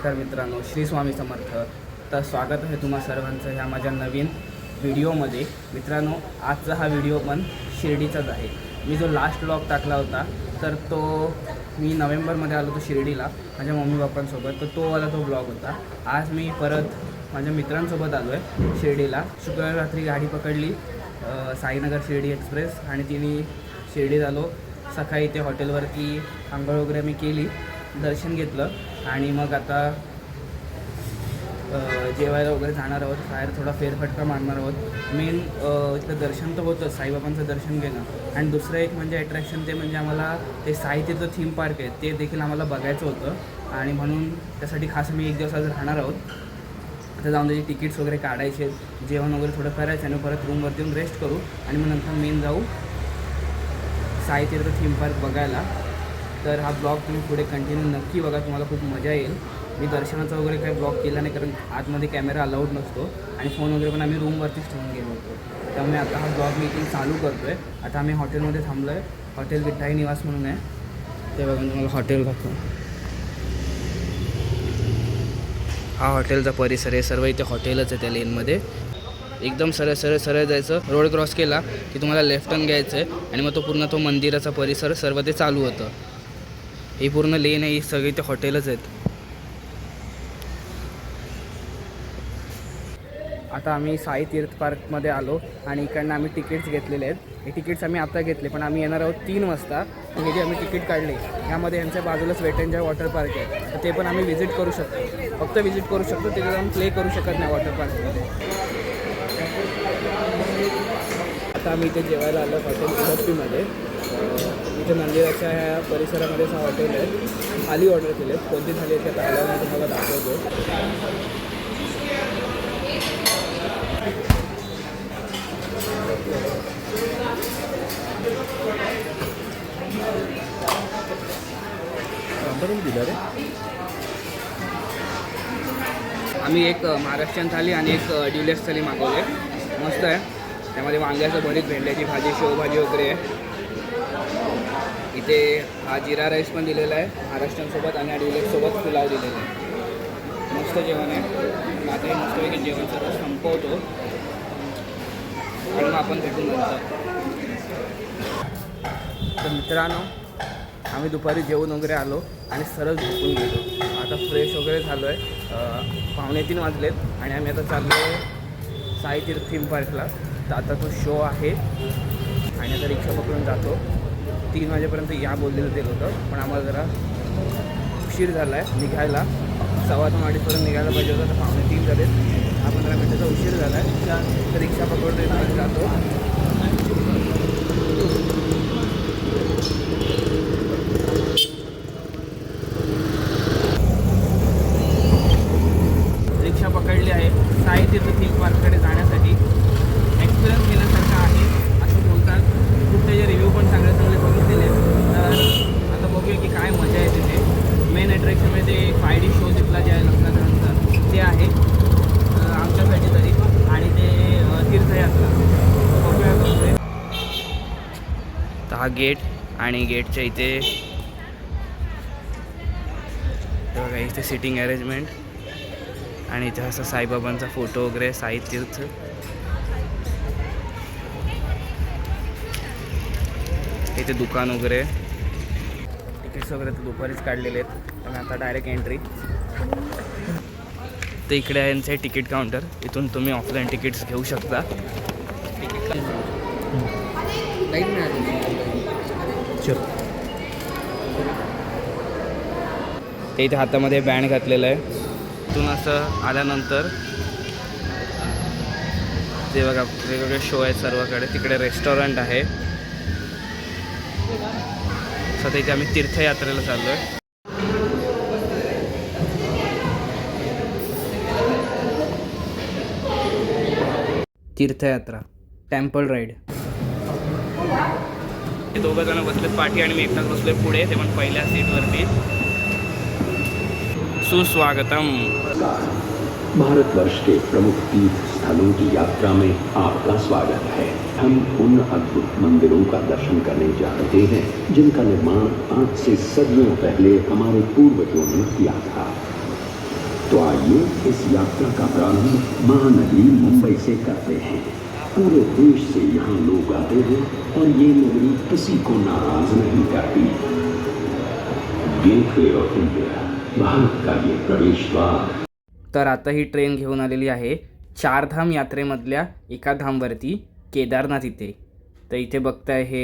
नमस्कार मित्रांनो, श्री स्वामी समर्थ. तर स्वागत आहे तुम्हा सर्वांचं ह्या माझ्या नवीन व्हिडिओमध्ये. मित्रांनो, आजचा हा व्हिडिओ पण शिर्डीचाच आहे. मी जो लास्ट व्लॉग टाकला होता तर तो मी नोव्हेंबरमध्ये आलो होतो शिर्डीला माझ्या मम्मी पप्पांसोबत. तर तो वाला तो व्लॉग होता. आज मी परत माझ्या मित्रांसोबत आलो आहे शिर्डीला. शुक्रवार रात्री गाडी पकडली साईनगर शिर्डी एक्सप्रेस आणि तिने शिर्डीत आलो. सकाळी इथे हॉटेलवरती आंघोळ वगैरे मी केली, दर्शन घेतलं आणि मग आता जेवायला वगैरे जाणार आहोत. बाहेर थोडा फेरफटका मारणार आहोत. मेन इथलं दर्शन तर होतं, साईबाबांचं दर्शन घेणं. आणि दुसरं एक म्हणजे अट्रॅक्शन ते म्हणजे आम्हाला ते साईतीचं थीम पार्क आहे ते देखील आम्हाला बघायचं होतं आणि म्हणून त्यासाठी खास मी एक दिवस आज राहणार आहोत. आता जाऊन त्याची तिकीट्स वगैरे काढायचे, जेवण वगैरे थोडं करायचं आणि परत रूमवरती येऊन रेस्ट करू आणि मग नंतर मेन जाऊ साईतीर्थ थीम पार्क बघायला. तर हा ब्लॉग तुम्ही पुढे कंटिन्यू नक्की बघा, तुम्हाला खूप मजा येईल. मी दर्शनाचा वगैरे काही ब्लॉग केला नाही कारण आतमध्ये कॅमेरा अलाउड नसतो आणि फोन वगैरे पण आम्ही रूमवरतीच ठेवून गेलो होतो. त्यामुळे आता हा ब्लॉग मी इथून चालू करतो आहे. आता आम्ही हॉटेलमध्ये थांबलो आहे. हॉटेल विठाई निवास म्हणून आहे ते बघा. तुम्हाला हॉटेल दाखव. हा हॉटेलचा परिसर आहे. सर्व इथे हॉटेलच आहे त्या लेनमध्ये. एकदम सरळ जायचं. रोड क्रॉस केला की तुम्हाला लेफ्ट टर्न घ्यायचं आहे आणि मग तो पूर्ण तो मंदिराचा परिसर सर्व ते चालू होतं. ही पूर्ण लेन आहे, ही सगळी ते हॉटेलच आहेत. आता आम्ही साई तीर्थ पार्कमध्ये आलो आणि इकडनं आम्ही तिकीट्स घेतलेले आहेत. हे तिकीट्स आम्ही आता घेतले पण आम्ही येणार आहोत 3 वाजता. हे जे आम्ही तिकीट काढले यामध्ये यांच्या बाजूलाच वेट एन्जॉय वॉटर पार्क आहे, तर ते पण आम्ही व्हिजिट करू शकतो. फक्त व्हिजिट करू शकतो, तिथे जाऊन प्ले करू शकत नाही वॉटर पार्कमध्ये. आता आम्ही इथे जेवायला आलो हॉटेल इडप्पीमध्ये. इथे मंदिराच्या ह्या परिसरामध्ये हा हॉटेल आहे. थाली ऑर्डर केले, कोणती थाली आहे त्या आल्यावर तुम्हाला दाखवतो. दिलं रे. आम्ही एक महाराष्ट्रीयन थाली आणि एक ड्युलेक्स थाली मागवले. मस्त आहे. त्यामध्ये वांग्याचं भरीत, भेंड्याची भाजी, शेवभाजी वगैरे आहे. इथे हा जिरा राईस पण दिलेला आहे महाराष्ट्रांसोबत आणि ड्युलेक्ससोबत पुलाव दिलेला आहे. मस्त जेवण आहे. आता हे मस्तपैकी जेवण सर्व संपवतो आणि मग आपण भेटून नंतर. तर मित्रांनो, आम्ही दुपारी जेवण वगैरे आलो आणि सरळ झोपून गेलो. आता फ्रेश वगैरे झालो आहे. 2:45 वाजलेत आणि आम्ही आता चाललो आहे साई तीर्थ थीम पार्कला. तर आता तो शो आहे आणि आता रिक्षा पकडून जातो. 3 वाजेपर्यंत या बोललेलं ते होतं पण आम्हाला जरा उशीर झाला आहे निघायला. 2:15 वाजेपर्यंत निघायला पाहिजे होतं, तर 2:45 झाले. 10-15 मिनिटाचा उशीर झाला आहे. तर रिक्षा पकडून जातो. रिक्षा पकडली आहे साई तीर्थ थीम पार्ककडे जाण्यासाठी. एक्सपिरियन्स घेण्यासारखं आहे असं बोलतात. खूप त्याचे रिव्ह्यू पण चांगले बघितलेले आहेत. तर आता बघूया की काय मजा आहे तिथे. मेन अट्रॅक्शनमध्ये ते 5D शो तिथला जे आहे लग्नानंतर ते आहे आमच्यासाठी तरी, आणि ते तीर्थयात्रा बघूया कसं. तर हा गेट आणि गेटच्या इथे बघा, इथे सिटिंग अरेंजमेंट आणि इथे असं साईबाबांचा फोटो वगैरे. साई तीर्थ इथे दुकान वगैरे. तिकीट्स वगैरे तर दुपारीच काढलेले आहेत आणि आता डायरेक्ट एंट्री. तर इकडे आहे यांचं तिकीट काउंटर. इथून तुम्ही ऑफलाईन तिकीट्स घेऊ शकता. ते इथे हातामध्ये बँड घातलेलं आहे. इथून असं आल्यानंतर ते बघा वेगवेगळे शो आहेत सर्वकडे. तिकडे रेस्टॉरंट आहे. सध्या इथे आम्ही तीर्थयात्रेला चाललो आहे. तीर्थयात्रा टेम्पल राईड. हे 2 जण बसलेत पाठी आणि मी एकटाच बसलोय पुढे, ते पण पहिल्या सीटवरती. सुस्वागतम. भारतवर्ष के प्रमुख तीर्थ स्थलों की यात्रा में आपका स्वागत है। हम उन अद्भुत मंदिरों का दर्शन करने जा रहे हैं जिनका निर्माण आज से सदियों पहले हमारे पूर्वजों ने किया था। तो आइए इस यात्रा का प्रारंभ महानगरी मुंबई से करते हैं। पूरे देश से यहाँ लोग आते हैं और ये नगरी किसी को नाराज नहीं करती। गेटवे ऑफ इंडिया, भारत का ये प्रवेश द्वार। तर आता ही ट्रेन घेऊन आलेली आहे चारधाम यात्रेमधल्या एका धामवरती, केदारनाथ इथे. तर इथे बघताय हे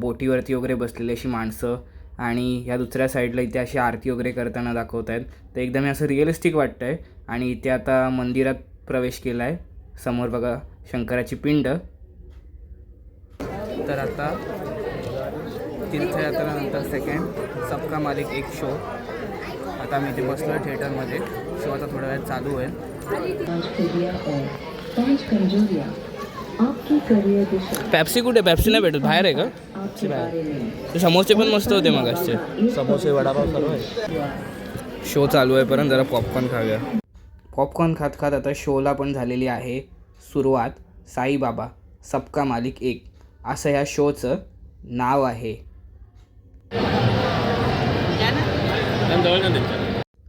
बोटीवरती वगैरे बसलेली अशी माणसं आणि ह्या दुसऱ्या साईडला इथे अशी आरती वगैरे करताना दाखवत आहेत. तर एकदम हे असं रिअलिस्टिक वाटतं आहे. आणि इथे आता मंदिरात प्रवेश केला आहे. समोर बघा शंकराची पिंड. तर आता तीर्थयात्रेनंतर सेकंड सबका मालिक एक शो. आता मी इथे बसलो थिएटरमध्ये. शो आता थोड्या वेळात चालू होईल. पेप्सी कुठे? पेप्सी नाही भेटत, बाहेर आहे का? ते समोसे पण मस्त होते मगासचे. समोसे, वडापाव सर्व आहे. शो चालू आहे पर्यंत जरा पॉपकॉर्न खाऊया. पॉपकॉर्न खात खात आता शोला पण झालेली आहे सुरुवात. साईबाबा सबका मालिक एक असं ह्या शोचं नाव आहे.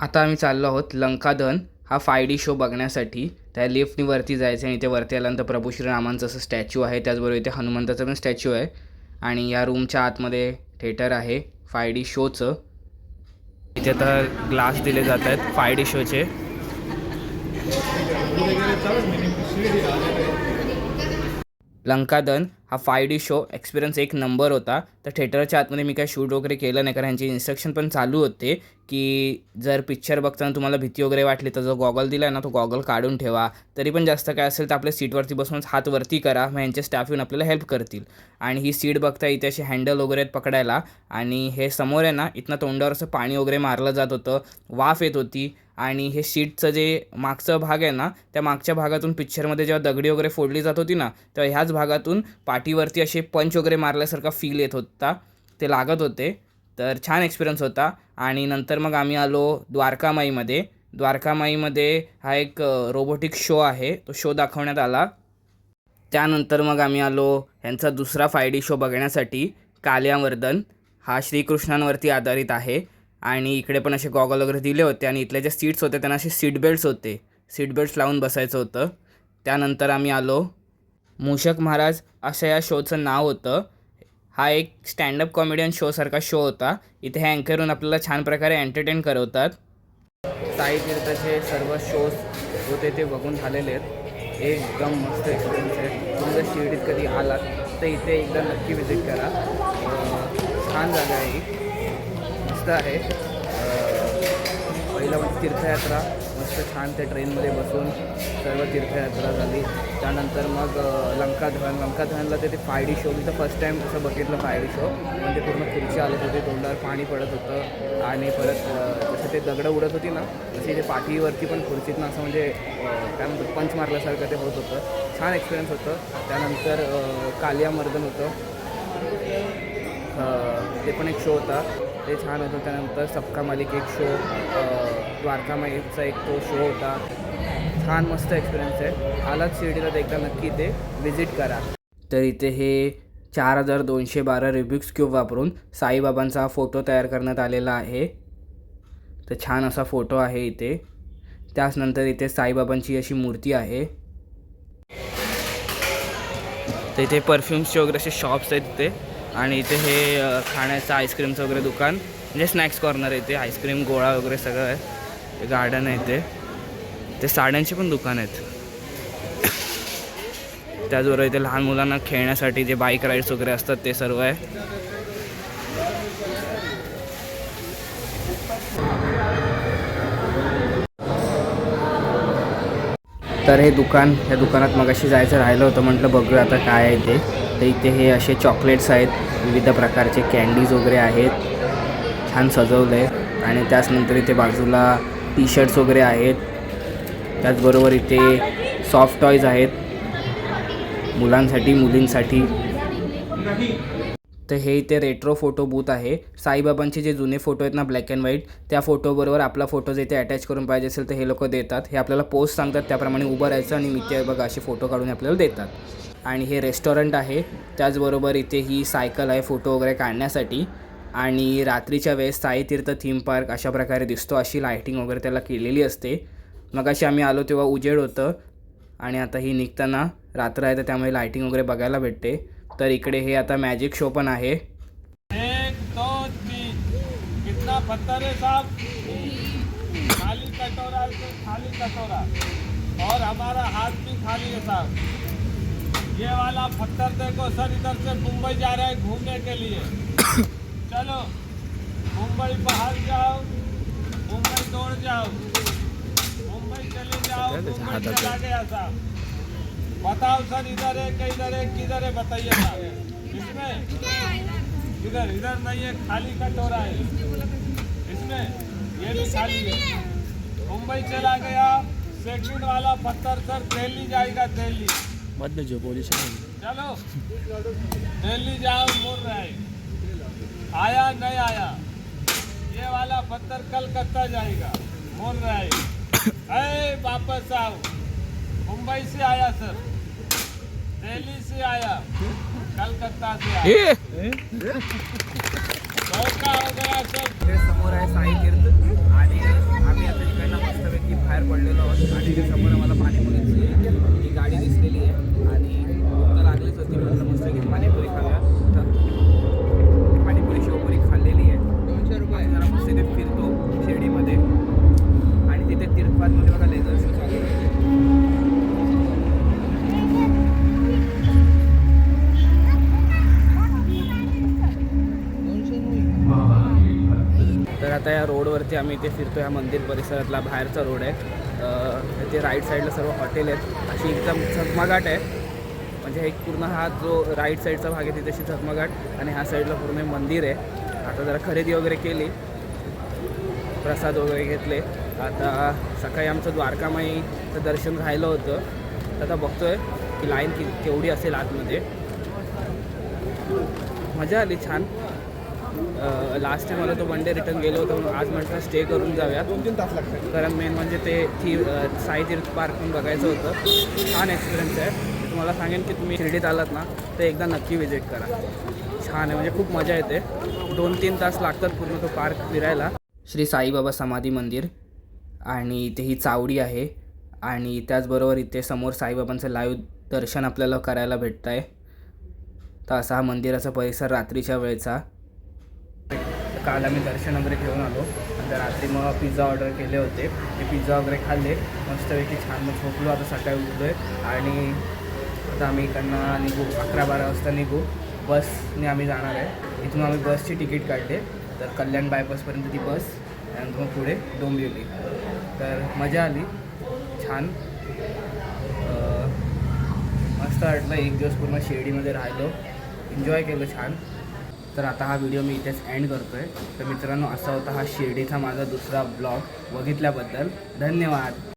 आता आम्ही चाललो आहोत लंकादहन हा 5D शो बघण्यासाठी. त्या लिफ्टनी वरती जायचं आणि इथे वरती आल्यानंतर प्रभू श्रीरामांचं असं स्टॅच्यू आहे. त्याचबरोबर इथे हनुमंताचं पण स्टॅच्यू आहे. आणि या रूमच्या आतमध्ये थिएटर आहे 5D शोचं. इथे आता ग्लास दिले जात आहेत 5D शोचे. लंकादहन हा 5D शो एक्सपिरियन्स एक नंबर होता. तर थिएटरच्या आतमध्ये मी काय शूट वगैरे केलं नाही, कारण ह्यांचे इन्स्ट्रक्शन पण चालू होते की जर पिक्चर बघताना तुम्हाला भीती वगैरे वाटली तर जो गॉगल दिला आहे ना तो गॉगल काढून ठेवा. तरी पण जास्त काय असेल तर आपल्या सीटवरती बसूनच हात वरती करा, मग ह्यांचे स्टाफ येऊन आपल्याला हेल्प करतील. आणि ही सीट बघता इथे अशी हँडल वगैरे आहेत पकडायला. आणि हे समोर आहे ना, इथनं तोंडावर असं पाणी वगैरे मारलं जात होतं, वाफ येत होती. आणि हे सीटचं जे मागचा भाग आहे ना, त्या मागच्या भागातून पिक्चरमध्ये जेव्हा दगडी वगैरे फोडली जात होती ना, तेव्हा ह्याच भागातून पाठीवरती असे पंच वगैरे मारल्यासारखा फील येत होता. ते लागत होते. तर छान एक्सपिरियन्स होता. आणि नंतर मग आम्ही आलो द्वारकामाईमध्ये. द्वारकामाईमध्ये हा एक रोबोटिक शो आहे, तो शो दाखवण्यात आला. त्यानंतर मग आम्ही आलो ह्यांचा दुसरा 5D शो बघण्यासाठी, कालियावर्दन. हा श्रीकृष्णांवरती आधारित आहे. आणि इकडे पण असे गॉगल वगैरे दिले होते. आणि इथले जे सीट्स होते त्यांना असे सीट बेल्ट्स होते, सीट बेल्ट्स लावून बसायचं होतं. त्यानंतर आम्ही आलो मूषक महाराज असं या शोचं नाव होतं. हा एक स्टँडअप कॉमेडियन शोसारखा शो होता. इथे हे अँकर होऊन आपल्याला छान प्रकारे एंटरटेन करवतात. साई तीर्थचे सर्व शोज होते ते बघून झालेले आहेत. एकदम मस्त एक्सपिरियन्स आहे. तुम्ही जर शिर्डीत कधी आलात तर इथे एकदा नक्की विजिट करा. छान जागा आहे ही, मस्त आहे. पहिला म्हणजे तीर्थयात्रा मस्त छान त्या ट्रेनमध्ये बसून सर्व तीर्थयात्रा झाली. त्यानंतर मग लंकादहनला ते 5D शो मी तर फर्स्ट टाईम असं बघितलं 5D शो. म्हणजे पूर्ण खुर्ची आलत होते, तोंडावर पाणी पडत होतं. आणि परत जसं ते दगडं उडत होती ना, तशी ते पाठीवरती पण खुर्चीतनं असं म्हणजे काय म्हणतात पंच मारल्यासारखं ते होत होतं. छान एक्सपिरियन्स होतं. त्यानंतर कालियावर्दन होतं, ते पण एक शो होता, ते छान होतं. त्यानंतर सबका मालिक एक शो, द्वारकामाईचा एक तो शो होता. छान मस्त एक्सपिरियन्स आहे. आलात शिर्डीला तर एकदा नक्की इथे विजिट करा. तर इथे हे 4212 रुबिक्स क्यूब वापरून साईबाबांचा फोटो तयार करण्यात आलेला आहे. तर छान असा फोटो आहे इथे. त्याचनंतर इथे साईबाबांची अशी मूर्ती आहे. तर इथे परफ्यूम्सचे वगैरे असे शॉप्स आहेत इथे. आणि इथे हे खाण्याचं आईस्क्रीमचं वगैरे दुकान, म्हणजे स्नॅक्स कॉर्नर आहे इथे. आईस्क्रीम गोळा वगैरे सगळं आहे. गार्डन आहे इथे. ते साड्यांचे पण दुकान आहेत. त्याचबरोबर इथे लहान मुलांना खेळण्यासाठी जे बाईक राईड्स वगैरे असतात ते सर्व आहे. तर हे दुकान, ह्या दुकानात मगाशी जायचं राहिलं होतं, म्हटलं बघूया आता काय आहे ते. तर इथे हे असे चॉकलेट्स आहेत, विविध प्रकारचे कँडीज वगैरे आहेत, छान सजवलं आहे. आणि त्याचनंतर इथे बाजूला टी शर्ट्स वगैरे आहेत. त्याचबरोबर इथे सॉफ्ट टॉयज आहेत मुलांसाठी, मुलींसाठी. तर हे इथे रेट्रो फोटो बूथ आहे. साईबाबांचे जे जुने फोटो आहेत ना ब्लॅक अँड व्हाईट, त्या फोटोबरोबर आपला फोटो जे इथे अटॅच करून पाहिजे असेल तर हे लोक देतात. हे आपल्याला पोस्ट सांगतात, त्याप्रमाणे उभं राहायचं आणि मी ते बघा असे फोटो काढून आपल्याला देतात. आणि हे रेस्टॉरंट आहे. त्याचबरोबर इथे ही सायकल आहे फोटो वगैरे काढण्यासाठी. आणि रात्रीच्या वेळेस साई तीर्थ थीम पार्क अशा प्रकारे दिसतो, अशी लायटिंग वगैरे त्याला केलेली असते. मग अशी आम्ही आलो तेव्हा उजेड होतं आणि आता ही निघताना रात्र आहे तर त्यामुळे लायटिंग वगैरे बघायला भेटते. तर इकडे हे आता मॅजिक शो पण आहे. 1 2 3 कितना पत्थर है साहब? खाली कटोरा है तो खाली कटोरा और हमारा हाथ भी खाली है साहब। ये वाला पत्थर देखो सर, इधर से मुंबई जा रहा है घूमने के लिए। चलो मुंबई बाहर जाओ, मुंबई दौड़ जाओ, मुंबई चले जाओ, मुंबई चला गया साहब। बताओ सर इधर है किधर है बताइए साहब। इसमें इधर इधर नहीं है, खाली कटोरा है इसमें, ये भी खाली है। मुंबई चला गया। सेकंड वाला पत्थर सर दिल्ली जाएगा, दिल्ली चलो दिल्ली जाओ, मुड़ रहा है, आया नहीं आया। ये वाला पत्थर कलकत्ता जाएगा, मुड़ रहा है। अरे वापस आओ, मुंबई से आया सर, दिल्ली से आया, कलकत्ता से आया, धोखा हो गया सब। इकडे समोर आहे साई तीर्थ आणि आम्ही आता इकडनं मस्तपैकी बाहेर पडलेलो आहोत आणि इथे समोर आम्हाला पाणीपुरीची ही गाडी दिसलेली आहे आणि भूक तर लागलीच होती. म्हटलं मस्तपैकी पाणीपुरी खाऊया. तर पाणीपुरी शेवपुरी खाल्लेली आहे आणि जरा मस्त इथे फिरतो शिर्डीमध्ये आणि तिथे तीर्थपादमध्ये बघा लेझर शो चालू आहे. तर आता या रोडवरती आम्ही इथे फिरतो. या मंदिर परिसरातला बाहेरचा रोड आहे. इथे राईट साईडला सर्व हॉटेल आहेत. अशी एकदम झगमगाट आहे. म्हणजे एक पूर्ण हा जो राईट साईडचा भाग आहे तिथे अशी झगमगाट आणि ह्या साईडला पूर्ण मंदिर आहे. आता जरा खरेदी वगैरे केली, प्रसाद वगैरे घेतले. आता सकाळी आमचं द्वारकामाईचं दर्शन राहिलं होतं. तर आता बघतोय की लाईन केवढी असेल आतमध्ये. मजा आली, छान. लास्ट टाइम मला तो वन डे रिटर्न गेलो होतो, आज म्हटलं स्टे करून जाऊया. 2-3 तास लागतात. कारण मेन म्हणजे ते साई तीर्थ पार्क पण बघायचं होतं. छान एक्सपिरियन्स आहे. तुम्हाला सांगेन की तुम्ही शिर्डीत आलात ना तर एकदा नक्की विजिट करा. छान आहे, म्हणजे खूप मजा येते. 2-3 तास लागतात पूर्ण तो पार्क फिरायला. श्री साईबाबा समाधी मंदिर आणि इथे ही चावडी आहे आणि त्याचबरोबर इथे समोर साईबाबांचं लाईव्ह दर्शन आपल्याला करायला भेटतं आहे. तर असा हा मंदिराचा परिसर रात्रीच्या वेळेचा. काल आम्ही दर्शन वगैरे घेऊन आलो आणि रात्री मग पिझ्झा ऑर्डर केले होते. ते पिझ्झा वगैरे खाल्ले मस्तपैकी, छान. मग झोपलो. आता सकाळी उठलो आहे आणि आता आम्ही इकडनं निघू. 11-12 वाजता निघू. बसने आम्ही जाणार आहे. इथून आम्ही बसची तिकीट काढले तर कल्याण बायपासपर्यंत ती बस, त्यानंतर मग पुढे डोंबिवली. तर मजा आली, छान. मस्त वाटलं. एक दिवस पूर्ण शिर्डीमध्ये राहिलो, एन्जॉय केलं, छान. तर आता हा व्हिडिओ मी इथेच एंड करतो आहे. तर मित्रांनो, असा होता हा शिर्डीचा माझा दुसरा ब्लॉग. बघितल्याबद्दल धन्यवाद.